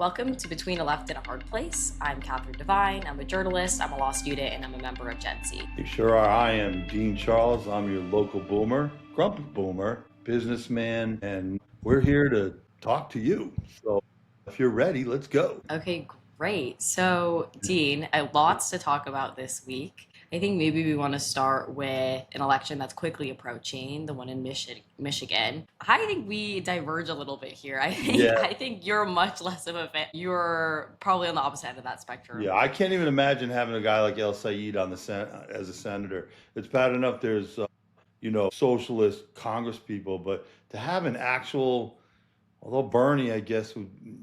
Welcome to Between a Left and a Hard Place. I'm Catherine Devine. I'm a journalist, I'm a law student, and I'm a member of Gen Z. You sure are. I am Dean Charles. I'm your local boomer, grumpy boomer, businessman, and we're here to talk to you. So if you're ready, let's go. Okay, great. So, Dean, lots to talk about this week. I think maybe we want to start with an election that's quickly approaching, the one in Michigan. I think we diverge a little bit here. I think Yeah, I think you're much less of a fan. You're probably on the opposite end of that spectrum. yeah. I can't even imagine having a guy like El Said on the as a senator. It's bad enough there's socialist Congress people, but to have an actual, although Bernie, I guess,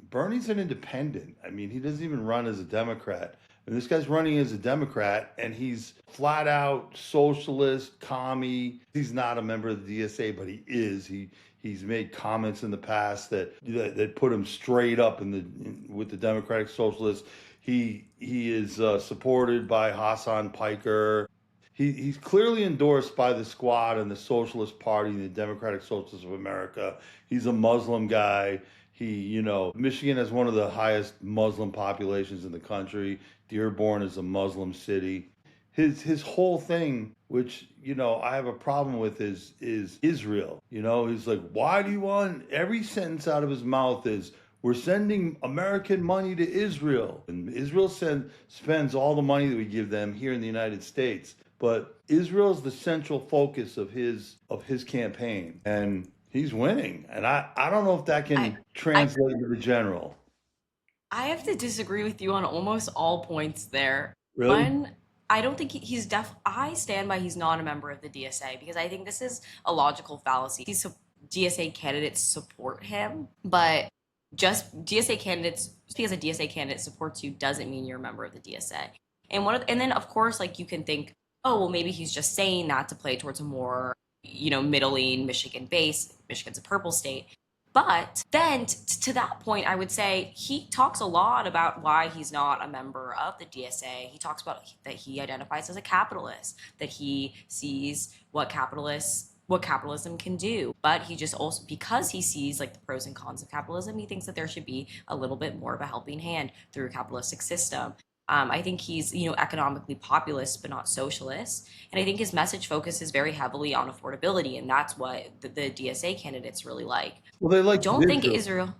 Bernie's an independent. I mean, he doesn't even run as a Democrat. And this guy's running as a Democrat, and he's flat out socialist, commie. He's not a member of the DSA, but he is. He's made comments in the past that put him straight up with the Democratic Socialists. He is supported by Hassan Piker. He's clearly endorsed by the Squad and the Socialist Party and the Democratic Socialists of America. He's a Muslim guy. Michigan has one of the highest Muslim populations in the country. Dearborn is a Muslim city. His whole thing, which I have a problem with, is Israel. He's like, why do you want? Every sentence out of his mouth is, we're sending American money to Israel, and Israel spends all the money that we give them here in the United States. But Israel is the central focus of his campaign, and he's winning. And I don't know if that can I translate to the general. I have to disagree with you on almost all points there. Really? One, I don't think I stand by he's not a member of the DSA because I think this is a logical fallacy. These DSA candidates support him, but just because a DSA candidate supports you doesn't mean you're a member of the DSA. And then of course, like you can think, oh well, maybe he's just saying that to play towards a more middling Michigan base. Michigan's a purple state. But then to that point, I would say he talks a lot about why he's not a member of the DSA. He talks about that he identifies as a capitalist, that he sees what capitalism can do. But he just also, because he sees like the pros and cons of capitalism, he thinks that there should be a little bit more of a helping hand through a capitalistic system. I think he's, economically populist but not socialist, and I think his message focuses very heavily on affordability, and that's what the DSA candidates really like. Well, they like Don't think Israel. Israel.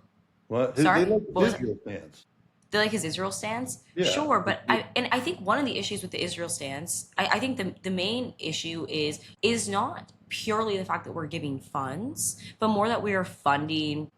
What? They Sorry, like what was it? Israel fans. They like his Israel stance. Yeah. Sure, but I think one of the issues with the Israel stance, I think the main issue is not purely the fact that we're giving funds, but more that we are funding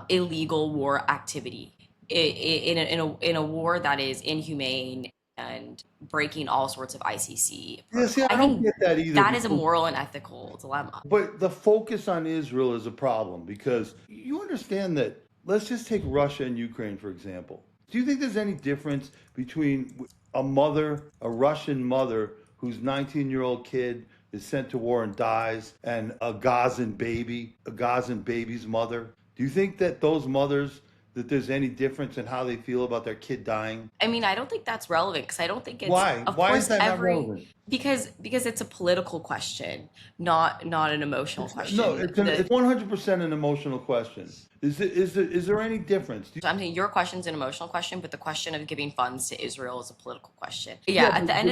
illegal war activity in a war that is inhumane and breaking all sorts of ICC Yeah, see, protocol. I I don't think get that either. that is a moral and ethical dilemma. But the focus on Israel is a problem because you understand that. Let's just take Russia and Ukraine, for example. Do you think there's any difference between a Russian mother whose 19-year-old kid is sent to war and dies, and a Gazan baby's mother? Do you think that that there's any difference in how they feel about their kid dying? I mean, I don't think that's relevant because I don't think it's, Why? of Why is course, that not relevant? because it's a political question, not an emotional No, question. it's 100% an emotional question. Is there any difference? So I'm saying your question's an emotional question, but the question of giving funds to Israel is a political question. Yeah, Yeah, at the end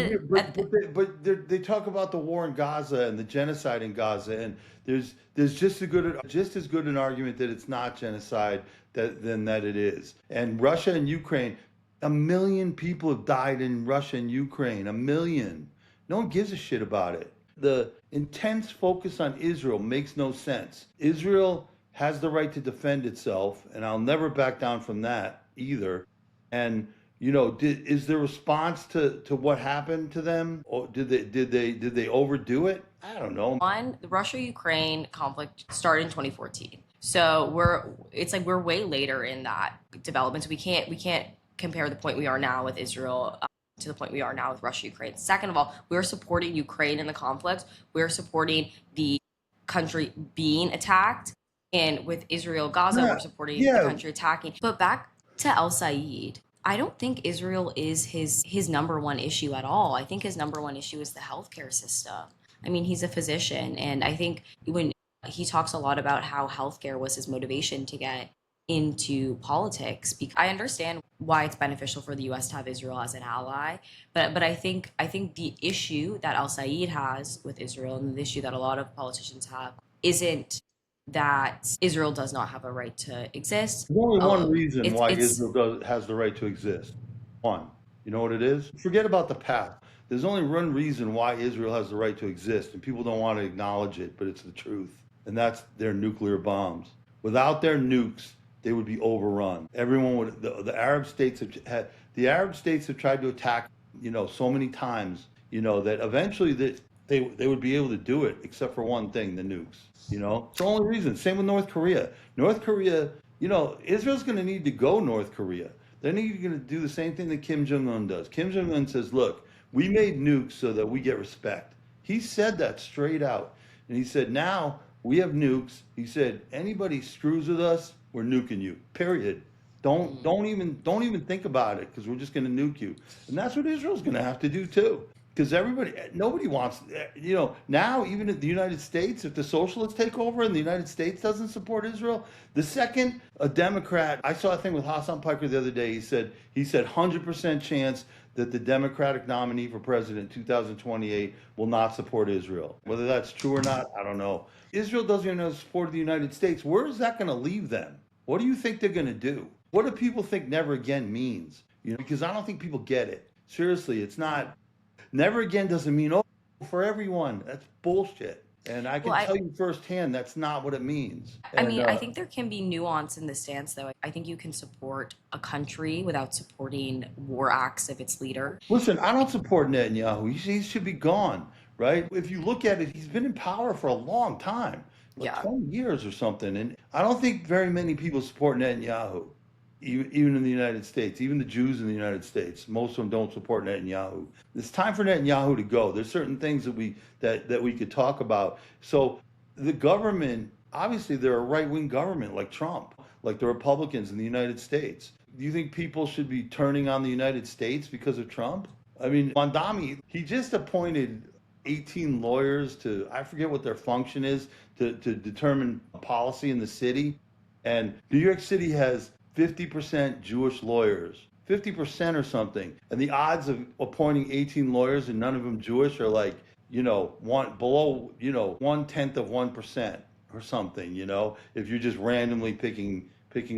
of they talk about the war in Gaza and the genocide in Gaza, and there's just as good an argument that it's not genocide than that it is. And Russia and Ukraine, 1 million people have died in Russia and Ukraine. 1 million. No one gives a shit about it. The intense focus on Israel makes no sense. Israel has the right to defend itself, and I'll never back down from that either. And is the response to what happened to them, or did they overdo it? I don't know. one, the Russia-Ukraine conflict started in 2014. So we're way later in that development. So we can't compare the point we are now with Israel to the point we are now with Russia, Ukraine. Second of all, we're supporting Ukraine in the conflict. We're supporting the country being attacked. And with Israel, Gaza, Yeah, we're supporting the yeah. country attacking. But back to El Said, I don't think Israel is his number one issue at all. I think his number one issue is the healthcare system. I mean, he's a physician, and I think when he talks a lot about how healthcare was his motivation to get into politics. Because I understand why it's beneficial for the US to have Israel as an ally, but I think the issue that Al Said has with Israel, and the issue that a lot of politicians have, isn't that Israel does not have a right to exist. There's only one reason why It's Israel has the right to exist. One. You know what it is? Forget about the past. There's only one reason why Israel has the right to exist, and people don't want to acknowledge it, but it's the truth. And that's their nuclear bombs. Without their nukes, they would be overrun. Everyone would. The Arab states have tried to attack, so many times, that eventually they would be able to do it, except for one thing, the nukes. It's the only reason. Same with North Korea. North Korea, Israel's going to need to go North Korea. They're going to do the same thing that Kim Jong Un does. Kim Jong Un says, "Look, we made nukes so that we get respect." He said that straight out, and he said, "Now we have nukes." He said, "Anybody screws with us, we're nuking you. Period. Don't even think about it because we're just going to nuke you." And that's what Israel's going to have to do too. Because nobody wants, now even in the United States, if the socialists take over and the United States doesn't support Israel, the second a Democrat, I saw a thing with Hassan Piker the other day, he said 100% chance that the Democratic nominee for president in 2028 will not support Israel. Whether that's true or not, I don't know. Israel doesn't even have support of the United States. Where is that going to leave them? What do you think they're going to do? What do people think never again means? Because I don't think people get it. Seriously, it's not. Never again doesn't mean, oh, for everyone. That's bullshit. And I well, can tell you firsthand that's not what it means. I And mean, I think there can be nuance in the stance, though. I think you can support a country without supporting war acts of its leader. listen, I don't support Netanyahu. He should be gone, right? If you look at it, he's been in power for a long time, like Yeah. 20 years or something. And I don't think very many people support Netanyahu, even in the United States, even the Jews in the United States. Most of them don't support Netanyahu. It's time for Netanyahu to go. There's certain things that we could talk about. So the government, obviously, they're a right-wing government like Trump, like the Republicans in the United States. Do you think people should be turning on the United States because of Trump? I mean, Mondami, he just appointed 18 lawyers to, I forget what their function is, to determine policy in the city. And New York City has 50% Jewish lawyers, 50% or something. And the odds of appointing 18 lawyers and none of them Jewish are like, one below, 1/10 of 1% or something, if you're just randomly picking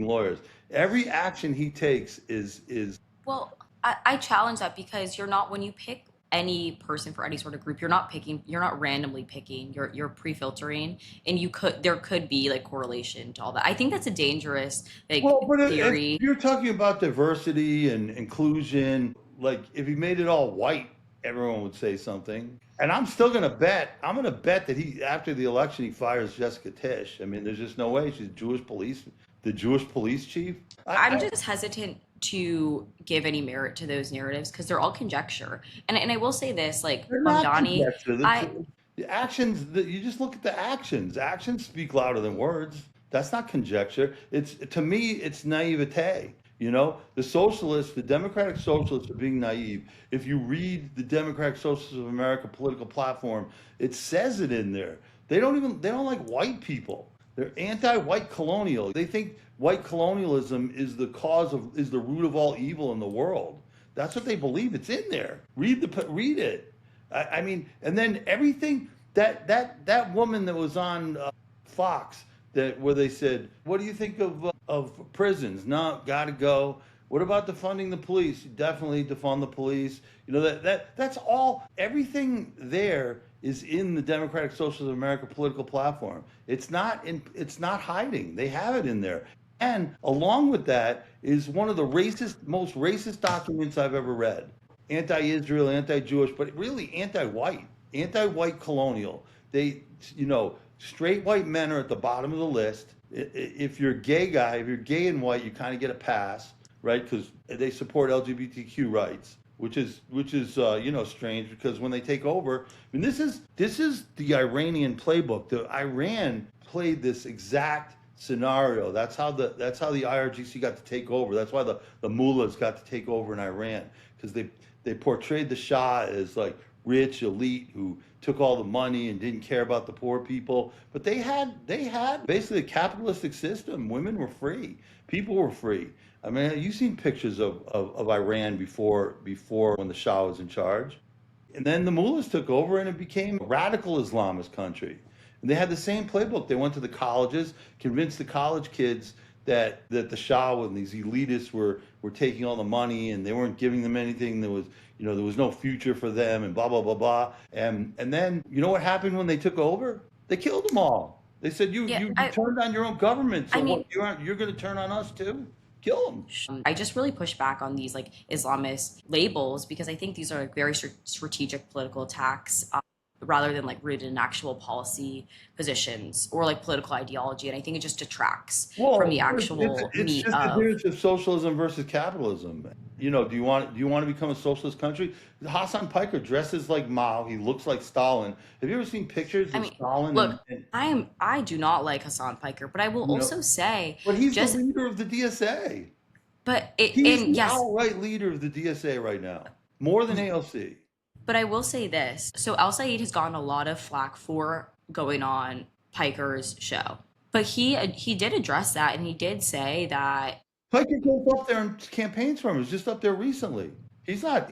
lawyers. Every action he takes is Well, I challenge that because you're not, when you pick any person for any sort of group, you're not randomly picking, you're pre-filtering, and there could be like correlation to all that. I think that's a dangerous like well, but if theory. you're talking about diversity and inclusion, like if he made it all white, everyone would say something. And I'm gonna bet that after the election, he fires Jessica Tisch. I mean, there's just no way. She's the Jewish police chief. I'm I just hesitant to give any merit to those narratives because they're all conjecture. And I will say this, like They're not Mamdani, conjecture. I The actions, you just look at the actions. Actions speak louder than words. That's not conjecture. To me, it's naivete. The Democratic Socialists are being naive. If you read the Democratic Socialists of America political platform, it says it in there. They don't like white people. They're anti-white colonial. They think white colonialism is the root of all evil in the world. That's what they believe. It's in there. Read it. I mean, and then everything that woman that was on Fox, where they said, "What do you think of prisons?" No, gotta go. What about defunding the police? Definitely defund the police. That's all. Everything there is in the Democratic Socialists of America political platform. It's not hiding. They have it in there. And along with that is one of the most racist documents I've ever read. Anti-Israel, anti-Jewish, but really anti-white colonial. Straight white men are at the bottom of the list. If you're a gay guy, if you're gay and white, you kind of get a pass, right? Because they support LGBTQ rights, which is strange because when they take over, I mean, this is the Iranian playbook. The Iran played this exact scenario. That's how the IRGC got to take over. That's why the mullahs got to take over in Iran because they portrayed the Shah as like rich elite who took all the money and didn't care about the poor people. But they had basically a capitalistic system. Women were free. People were free. I mean, you've seen pictures of Iran before when the Shah was in charge. And then the mullahs took over and it became a radical Islamist country. And they had the same playbook. They went to the colleges, convinced the college kids that the Shah and these elitists were taking all the money and they weren't giving them anything. There was no future for them and blah blah blah blah. And then you know what happened when they took over? They killed them all. They said Yeah, you turned on your own government, I so what mean, you're going to turn on us too? Kill them. I just really push back on these like Islamist labels because I think these are like very strategic political attacks rather than like rooted in actual policy positions or like political ideology. And I think it just detracts from Well, the actual it's meat just the of. difference of socialism versus capitalism. Do you want to become a socialist country? Hassan Piker dresses like Mao. He looks like Stalin. Have you ever seen pictures I of mean, Stalin look, and I do not like Hassan Piker, but I will you know? also say But he's the just leader of the DSA. but it He's and the yes, outright leader of the DSA right now, more than ALC. but I will say this. So Al Saeed has gotten a lot of flack for going on Piker's show. But he did address that and he did say that Piker goes up there and campaigns for him. He was just up there recently. He's not.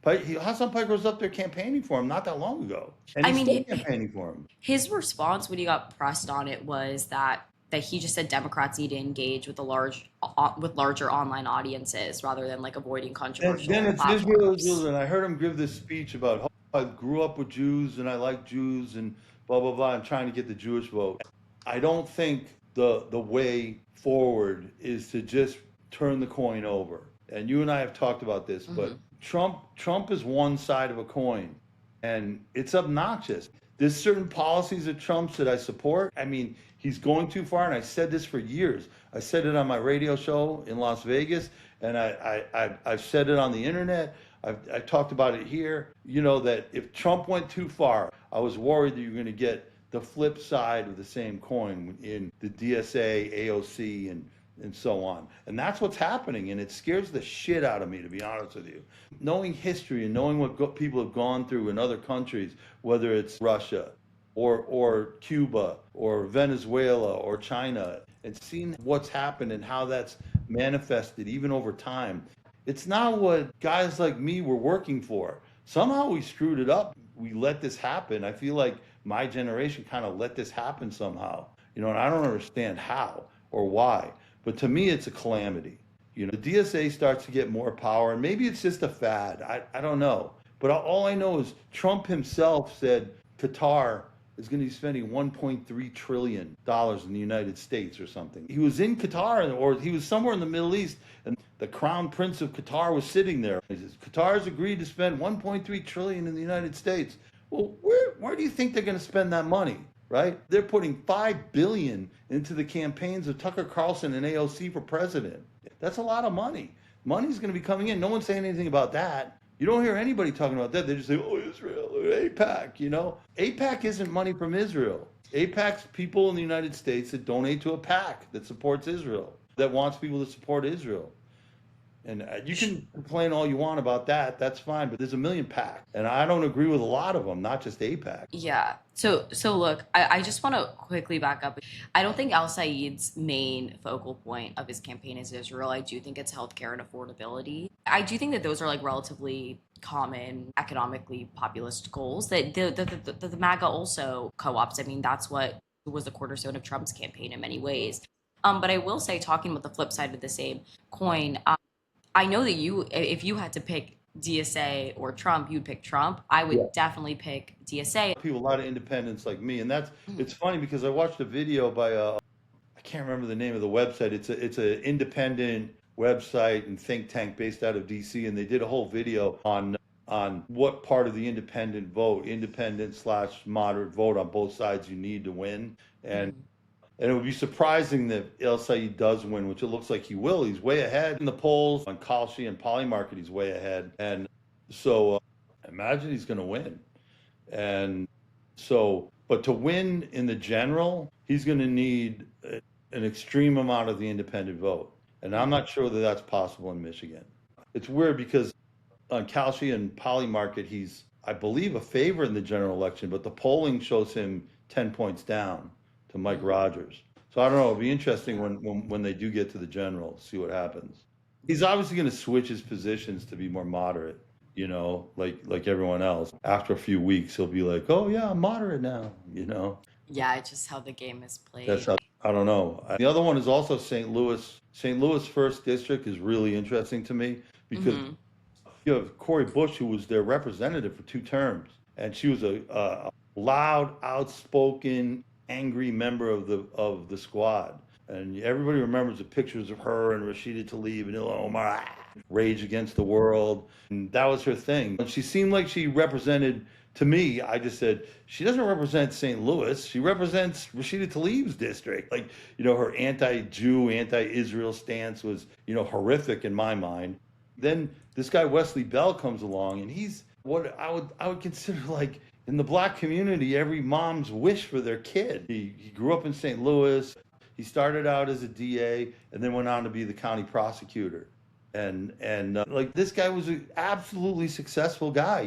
Hassan Piker was up there campaigning for him not that long ago, and I he's mean still campaigning for him. his response when he got pressed on it was that he just said Democrats need to engage with with larger online audiences rather than like avoiding Then controversial it's Israel, platforms. Israel, and I heard him give this speech about how I grew up with Jews and I like Jews and blah blah blah, and trying to get the Jewish vote. I don't think the way forward is to just turn the coin over. And you and I have talked about this, but Hmm. Trump is one side of a coin, and it's obnoxious. There's certain policies of Trump's that I support. I mean, he's going too far, and I said this for years. I said it on my radio show in Las Vegas, and I've said it on the internet. I talked about it here. That if Trump went too far, I was worried that you're going to get the flip side of the same coin in the DSA, AOC, and so on. And that's what's happening, and it scares the shit out of me, to be honest with you. Knowing history and knowing what people have gone through in other countries, whether it's Russia or Cuba or Venezuela or China, and seeing what's happened and how that's manifested even over time. It's not what guys like me were working for. Somehow we screwed it up. We let this happen. I feel like my generation kind of let this happen somehow. And I don't understand how or why. But to me, it's a calamity. The DSA starts to get more power, and maybe it's just a fad. I don't know. But all I know is Trump himself said Qatar is going to be spending $1.3 trillion in the United States or something. He was in Qatar, or he was somewhere in the Middle East, and the crown prince of Qatar was sitting there. He says, Qatar's agreed to spend $1.3 trillion in the United States. Well, where do you think they're going to spend that money? Right? They're putting $5 billion into the campaigns of Tucker Carlson and AOC for president. That's a lot of money. Money's going to be coming in. No one's saying anything about that. You don't hear anybody talking about that. They just say, oh, Israel, or AIPAC, AIPAC isn't money from Israel. AIPAC's people in the United States that donate to a PAC that supports Israel, that wants people to support Israel. And you can complain all you want about that. That's fine. But there's a million PACs. And I don't agree with a lot of them, not just AIPAC. Yeah. So look, I just want to quickly back up. I don't think Al Saeed's main focal point of his campaign is Israel. I do think it's healthcare and affordability. I do think that those are like relatively common economically populist goals that the MAGA also co-ops. I mean, that's what was the cornerstone of Trump's campaign in many ways. But I will say, talking about the flip side of the same coin, I know that if you had to pick DSA or Trump, you'd pick Trump. I Yeah. would definitely pick DSA. People, a lot of independents like me. And Mhm. it's funny because I watched a video by I can't remember the name of the website. It's an independent website and think tank based out of DC, and they did a whole video on what part of the independent slash moderate vote on both sides you need to win. Mhm. And it would be surprising that El Said does win, which it looks like he will. He's way ahead in the polls on Kalshi and Polymarket. He's way ahead, and so imagine he's going to win. And so, but to win in the general, he's going to need an extreme amount of the independent vote. And I'm Mhm. not sure that that's possible in Michigan. It's weird because on Kalshi and Polymarket, he's, I believe, a favorite in the general election, but the polling shows him 10 points down to Mike Mhm. Rogers. So I don't know. It'll be interesting when they do get to the general, see what happens. He's obviously going to switch his positions to be more moderate, like everyone else. After a few weeks, he'll be like, "Oh yeah, I'm moderate now." Yeah, it's just how the game is That's played. how, I don't know. The other one is also St. Louis. St. Louis first district is really interesting to me because Hmm. you have Cori Bush, who was their representative for 2 terms, and she was a loud, outspoken, angry member of the squad. And everybody remembers the pictures of her and Rashida Tlaib and Ilhan Omar, Rage Against the World, and that was her thing. And she seemed like she represented. To me, I just said she doesn't represent St. Louis. She represents Rashida Tlaib's district. Like, her anti-Jew, anti-Israel stance was, horrific in my mind. Then this guy Wesley Bell comes along, and he's what I would consider, like, in the black community, every mom's wish for their kid. He grew up in St. Louis. He started out as a DA and then went on to be the county prosecutor. And like, this guy was an absolutely successful guy,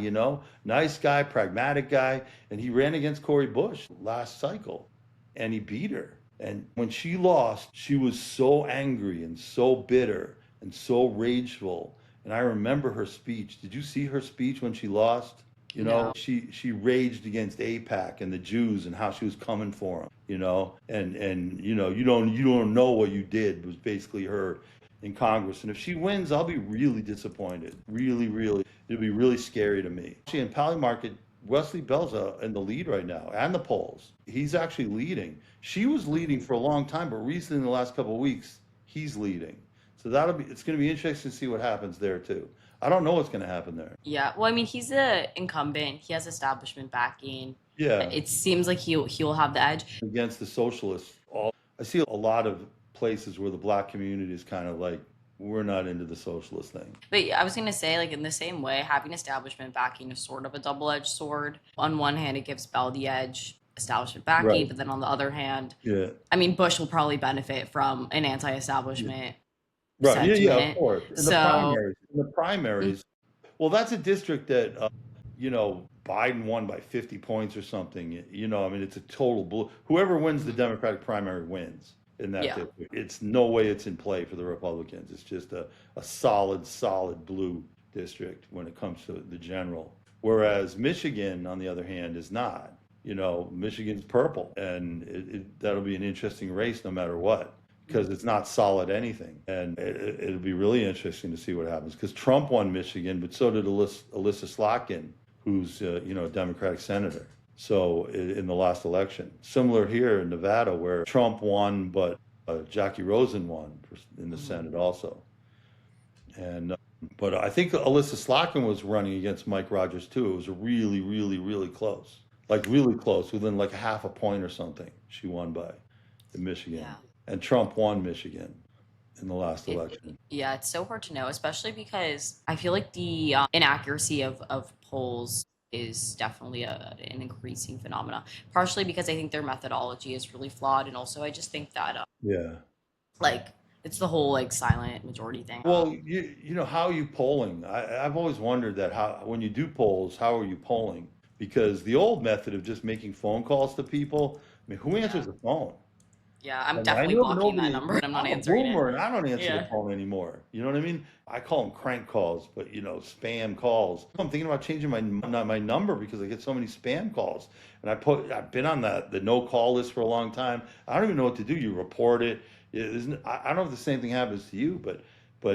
nice guy, pragmatic guy, and he ran against Cori Bush last cycle, and he beat her. And when she lost, she was so angry and so bitter and so rageful. And I remember her speech. Did you see her speech when she lost? No. She raged against AIPAC and the Jews and how she was coming for them. And you don't know what you did was basically her in Congress. And if she wins, I'll be really disappointed. Really, really, it'll be really scary to me. Actually, in Pally Market, Wesley Bell's in the lead right now, and the polls. He's actually leading. She was leading for a long time, but recently in the last couple of weeks, he's leading. So it's going to be interesting to see what happens there too. I don't know what's going to happen there. Yeah. Well, I mean, he's the incumbent. He has establishment backing. Yeah, It seems like he'll have the edge. against the socialists. I see a lot of places where the black community is kind of like, we're not into the socialist thing. But I was gonna say, like in the same way, having establishment backing is sort of a double-edged sword. On one hand, it gives Bell the edge, establishment backing, Right. but then on the other hand, Yeah. I mean, Bush will probably benefit from an Yeah. anti-establishment Right. Yeah. Yeah. Of sentiment. course. In the So, primaries. In the primaries. Well, that's a district that Biden won by 50 points or something. I mean, it's a total blue. Whoever wins the Democratic primary wins in that yeah, district. It's no way it's in play for the Republicans. It's just a solid blue district when it comes to the general. Whereas Michigan, on the other hand, is not. Michigan's purple, and that'll be an interesting race no matter what, because it's not solid anything. And it'll be really interesting to see what happens, because Trump won Michigan, but so did Alyssa Slotkin, who's a Democratic senator. So in the last election, similar here in Nevada, where Trump won, but Jackie Rosen won in the Senate also. And but I think Alyssa Slotkin was running against Mike Rogers too. It was really, really, really close, like really close, within like a half a point or something. She won by in Michigan, yeah. and Trump won Michigan in the last election. Yeah, it's so hard to know, especially because I feel like the inaccuracy of polls is definitely an increasing phenomena. Partially because I think their methodology is really flawed, and also I just think that Yeah. like it's the whole like silent majority thing. Well, how are you polling? I've always wondered that, how when you do polls, how are you polling? Because the old method of just making phone calls to people, I mean, who Yeah, answers the phone? yeah, I'm And I definitely know blocking that nobody. number. I'm not I'm a answering it. boomer and I don't answer the Yeah. phone anymore. You know what I mean? I call them crank calls, but spam calls. I'm thinking about changing my number because I get so many spam calls. And I've been on the no call list for a long time. I don't even know what to do. You report it. I don't know if the same thing happens to you, but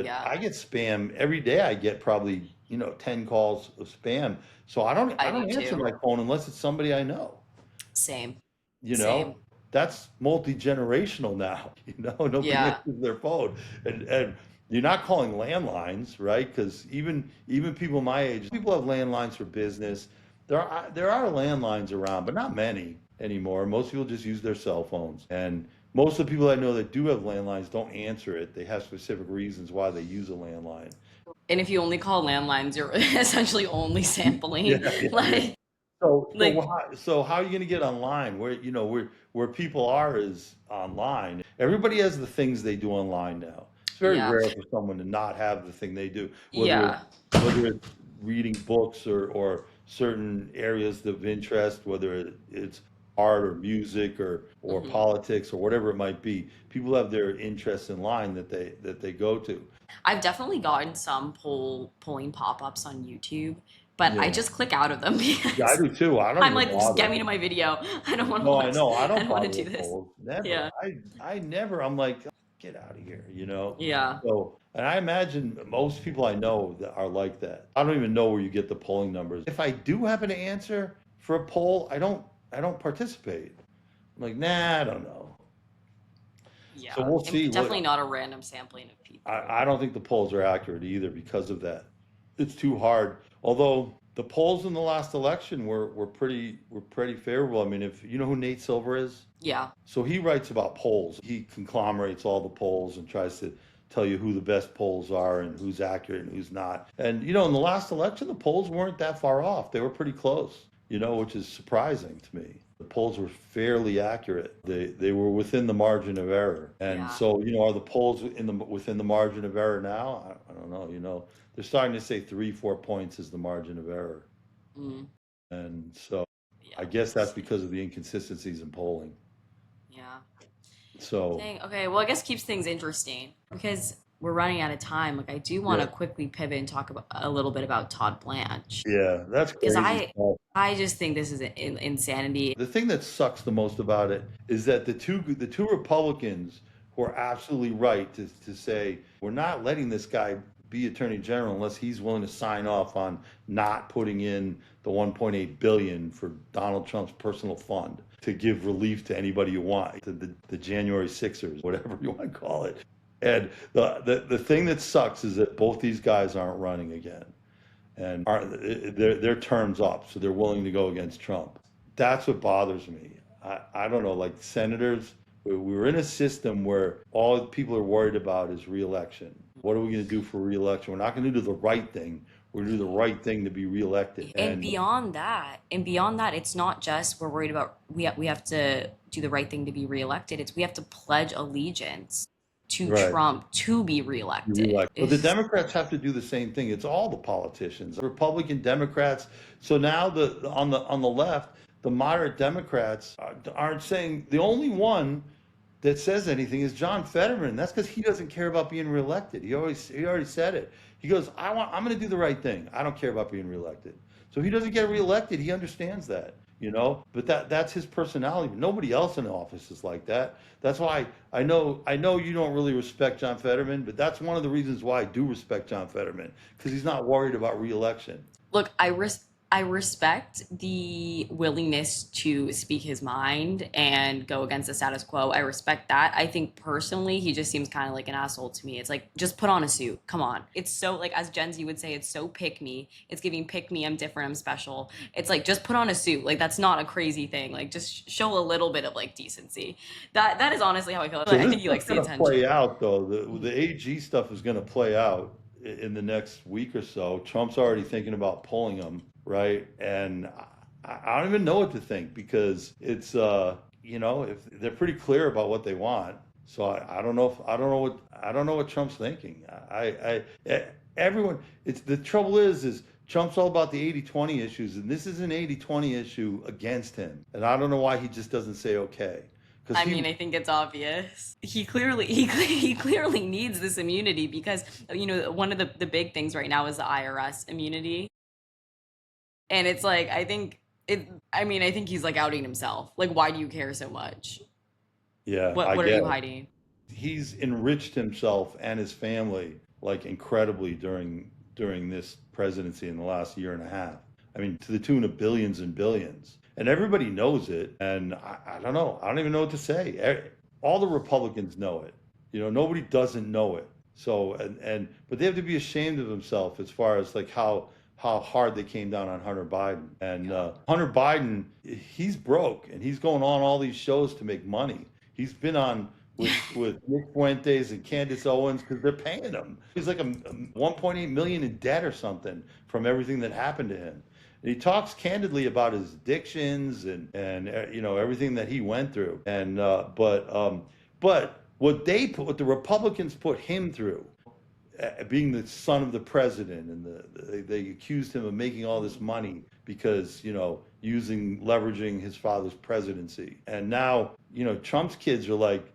Yeah, I get spam every day. I get probably 10 calls of spam. So I don't I I do don't answer too. my phone unless it's somebody I know. Same, You know, same. that's multi-generational now. Nobody Yeah, answers their phone, and you're not calling landlines, right? Because even people my age, people have landlines for business. There are landlines around, but not many anymore. Most people just use their cell phones, and most of the people I know that do have landlines don't answer it. They have specific reasons why they use a landline. and if you only call landlines, you're essentially only Yeah, sampling. yeah, yeah. Like, So like how are you going to get online? Where people are is online. Everybody has the things they do online now. It's very yeah, rare for someone to not have the thing they do, yeah, whether it's reading books or certain areas of interest, whether it's art or music or Hmm. politics or whatever it might be. People have their interests in line that they go to. I've definitely gotten some polling pop-ups on YouTube, but I Yeah. just click out of them Yeah, I because do too. I don't I'm even like, just get bother. me to my video. I don't want to No, I watch. know. I I don't don't want bother to do with this. polls. Never. Yeah. I never. I'm like, get out of here, you know? Yeah. So, and I imagine most people I know that are like that. I don't even know where you get the polling numbers. If I do happen to answer for a poll, I don't participate. I'm like, nah, I don't know. So Yeah. we'll And see definitely what not a random sampling of people. I don't think the polls are accurate either because of that. It's too hard. Although the polls in the last election were pretty favorable. I mean, if you know who Nate Silver is, Yeah. so he writes about polls. He conglomerates all the polls and tries to tell you who the best polls are and who's accurate and who's not. And you know, in the last election, the polls weren't that far off. They were pretty close, you know, which is surprising to me. The polls were fairly accurate. They were within the margin of error. And Yeah. so, you know, are the polls in the within the margin of error now? I don't know. You know, they're starting to say 3, 4 points is the margin of error. Mm. And so Yeah. I guess We'll that's see. because of the inconsistencies in polling. Yeah. So Dang. Okay. Well, I guess keeps things interesting because we're running out of time. Like, I do want yeah. to quickly pivot and talk about a little bit about Todd Blanche Yeah, that's because crazy I stuff. I just think this is insanity. The thing that sucks the most about it is that the two Republicans who are absolutely right to say we're not letting this guy be attorney general unless he's willing to sign off on not putting in the 1.8 billion for Donald Trump's personal fund to give relief to anybody you want, to the January Sixers, whatever you want to call it. And the thing that sucks is that both these guys aren't running again and their terms up, so they're willing to go against Trump. That's what bothers me. I don't know, like senators, we're in a system where all people are worried about is reelection. What are we going to do for reelection? We're not going to do the right thing. We're going to do the right thing to be reelected. And And beyond that, it's not just we're worried about we have to do the right thing to be reelected. It's we have to pledge allegiance to right, Trump to be reelected. reelected. But the Democrats have to do the same thing. It's all the politicians, Republican Democrats. So now on the left, the moderate Democrats aren't saying the only one that says anything is John Fetterman. That's because he doesn't care about being reelected. He already said it. He goes, I'm going to do the right thing. I don't care about being reelected. So he doesn't get reelected. He understands that, you know. But that's his personality. Nobody else in the office is like that. That's why I know you don't really respect John Fetterman, but that's one of the reasons why I do respect John Fetterman because he's not worried about reelection. Look, I respect the willingness to speak his mind and go against the status quo. I respect that. I think personally, he just seems kind of like an asshole to me. It's like, just put on a suit. Come on. It's so, like, as Gen Z would say, it's so pick me. It's giving pick me. I'm different. I'm special. It's like, just put on a suit. Like, that's not a crazy thing. Like, just show a little bit of like decency. That is honestly how I feel. So I this think he stuff's likes the going to play attention. out, though. The AG stuff is going to play out in the next week or so. Trump's already thinking about pulling them, right? And I don't even know what to think because it's, you know, if they're pretty clear about what they want. So I don't know if I don't know what Trump's thinking. Everyone, it's the trouble is Trump's all about the 80-20 issues, and this is an 80-20 issue against him. And I don't know why he just doesn't say okay. Because I mean, I think it's obvious. He clearly needs this immunity because one of the big things right now is the IRS immunity, and it's like I think it. I mean, I think he's like outing himself. Like, why do you care so much? yeah, I What are guess you hiding? he's enriched himself and his family like incredibly during this presidency in the last year and a half. I mean, to the tune of billions and billions. And everybody knows it. And I don't know. I don't even know what to say. All the Republicans know it. You know, nobody doesn't know it. So but they have to be ashamed of themselves as far as like how hard they came down on Hunter Biden. And Yeah. Hunter Biden, he's broke and he's going on all these shows to make money. He's been on with Nick Fuentes and Candace Owens because they're paying him. He's like a 1.8 million in debt or something from everything that happened to him. And he talks candidly about his addictions and you know everything that he went through. And but what the Republicans put him through, being the son of the president, and they accused him of making all this money because, leveraging his father's presidency. And now, Trump's kids are like,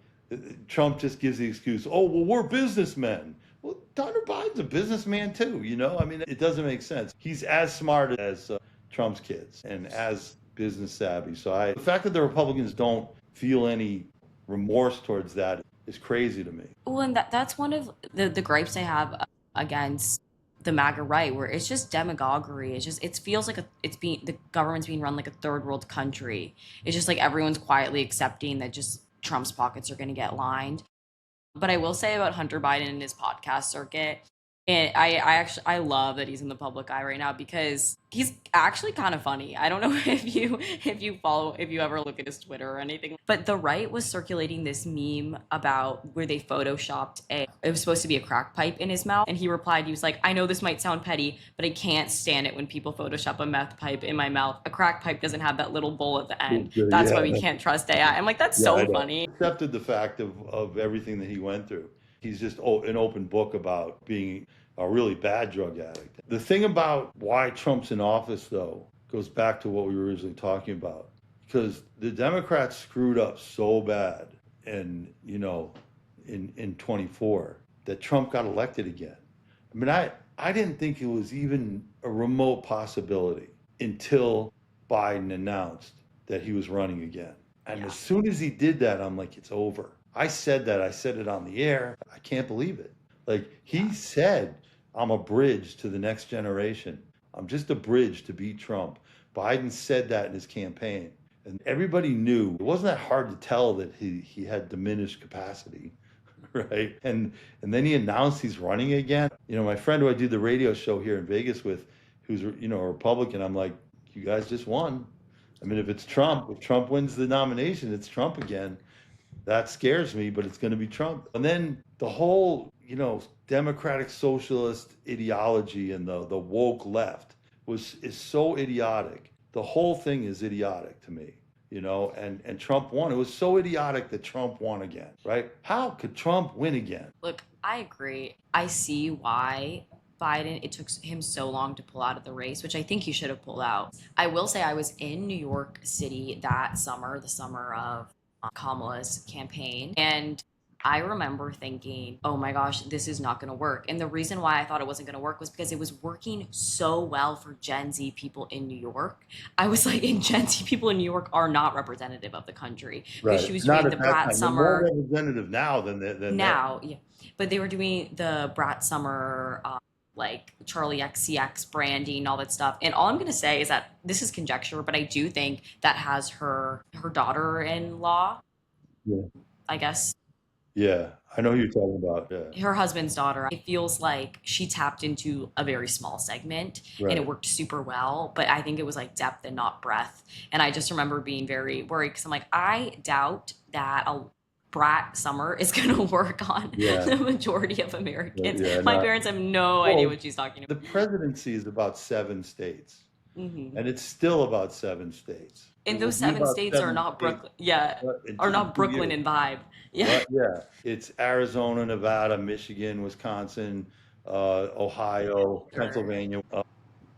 Trump just gives the excuse, oh, well, we're businessmen. Well, Hunter Biden's a businessman too, I mean, it doesn't make sense. He's as smart as Trump's kids and as business savvy. So the fact that the Republicans don't feel any remorse towards that is crazy to me. Well, and that's one of the gripes I have against the MAGA right, where it's just demagoguery. It feels like the government's being run like a third world country. It's just like everyone's quietly accepting that just Trump's pockets are going to get lined. But I will say about Hunter Biden and his podcast circuit, and I love that he's in the public eye right now because he's actually kind of funny. I don't know if you ever look at his Twitter or anything, but the right was circulating this meme about where they photoshopped it was supposed to be a crack pipe in his mouth, and he replied, he was like, I know this might sound petty, but I can't stand it when people photoshop a meth pipe in my mouth. A crack pipe doesn't have that little bowl at the end. That's why we can't trust AI. I'm like, that's so funny. Accepted the fact of everything that he went through. He's just an open book about being a really bad drug addict. The thing about why Trump's in office, though, goes back to what we were originally talking about. Because the Democrats screwed up so bad in 24 that Trump got elected again. I mean, I didn't think it was even a remote possibility until Biden announced that he was running again. And as soon as he did that, I'm like, it's over. I said it on the air. I can't believe it. Like, he said, I'm a bridge to the next generation. I'm just a bridge to beat Trump. Biden said that in his campaign. And everybody knew. It wasn't that hard to tell that he had diminished capacity, right? And then he announced he's running again. My friend who I do the radio show here in Vegas with, who's, a Republican, I'm like, you guys just won. I mean, if Trump wins the nomination, it's Trump again. That scares me, but it's going to be Trump. And then the whole, democratic socialist ideology and the woke left is so idiotic. The whole thing is idiotic to me, and Trump won. It was so idiotic that Trump won again, right? How could Trump win again? Look, I agree. I see why it took him so long to pull out of the race, which I think he should have pulled out. I will say I was in New York City that summer, the summer of Kamala's campaign, and I remember thinking, oh my gosh, this is not going to work. And the reason why I thought it wasn't going to work was because it was working so well for Gen Z people in New York. I was like, and Gen Z people in New York are not representative of the country. Right. She was doing the Brat Summer. They're more representative now than now, yeah. But they were doing the Brat Summer, like Charlie XCX branding, all that stuff. And all I'm going to say is that this is conjecture, but I do think that has her daughter-in-law, I guess. Yeah, I know who you're talking about. Yeah. Her husband's daughter. It feels like she tapped into a very small segment and it worked super well. But I think it was like depth and not breadth. And I just remember being very worried because I'm like, I doubt that a Brat Summer is going to work on the majority of Americans. My parents have no idea what she's talking about. The presidency is about 7 states. Mm-hmm. And it's still about 7 states. And those 7 states are not Brooklyn. Yeah, are not Brooklyn in vibe. Yeah. It's Arizona, Nevada, Michigan, Wisconsin, Ohio, Pennsylvania.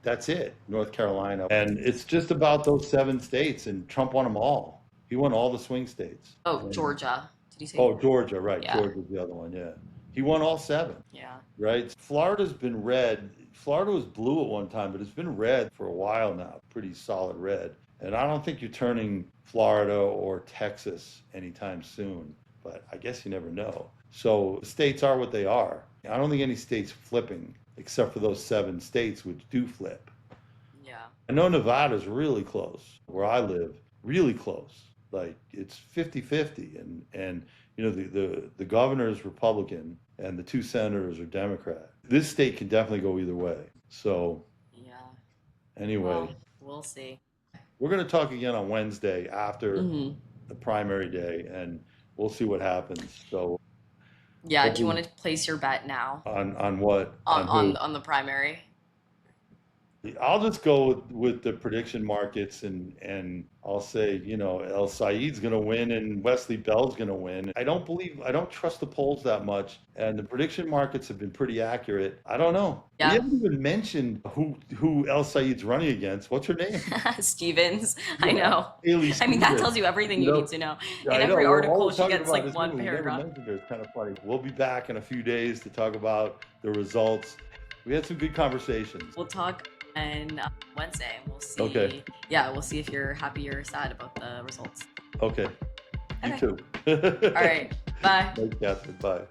That's it. North Carolina. And it's just about those 7 states. And Trump won them all. He won all the swing states. Oh, Georgia. Did you say? Oh, Georgia, right. Yeah. Georgia's the other one, yeah. He won all 7. Yeah. Right? Florida's been red. Florida was blue at one time, but it's been red for a while now. Pretty solid red. And I don't think you're turning Florida or Texas anytime soon. But I guess you never know. So states are what they are. I don't think any state's flipping except for those 7 states which do flip. Yeah. I know Nevada's really close. Where I live, really close. Like it's 50-50. And the governor is Republican and the 2 senators are Democrat. This state can definitely go either way. So anyway. Well, we'll see. We're going to talk again on Wednesday after the primary day, and we'll see what happens. So, yeah, do you want to place your bet now? On what? On the primary? I'll just go with the prediction markets, and I'll say, El Said's going to win and Wesley Bell's going to win. I don't trust the polls that much, and the prediction markets have been pretty accurate. I don't know. We Yeah. haven't even mentioned who El Said's running against. What's her name? Stevens, I Yeah, know. Haley I mean, that Stevens. tells you everything You you need know, to know. yeah, In I know. every We're article, always she talking gets about like this one woman. We never paragraph. mentioned her. It's kind of funny. We'll be back in a few days to talk about the results. We had some good conversations. We'll talk on Wednesday, and we'll Okay. see. Yeah, we'll see if you're happy or sad about the results. Okay. You Okay. too. All right. Bye. Thanks, Catherine. Bye.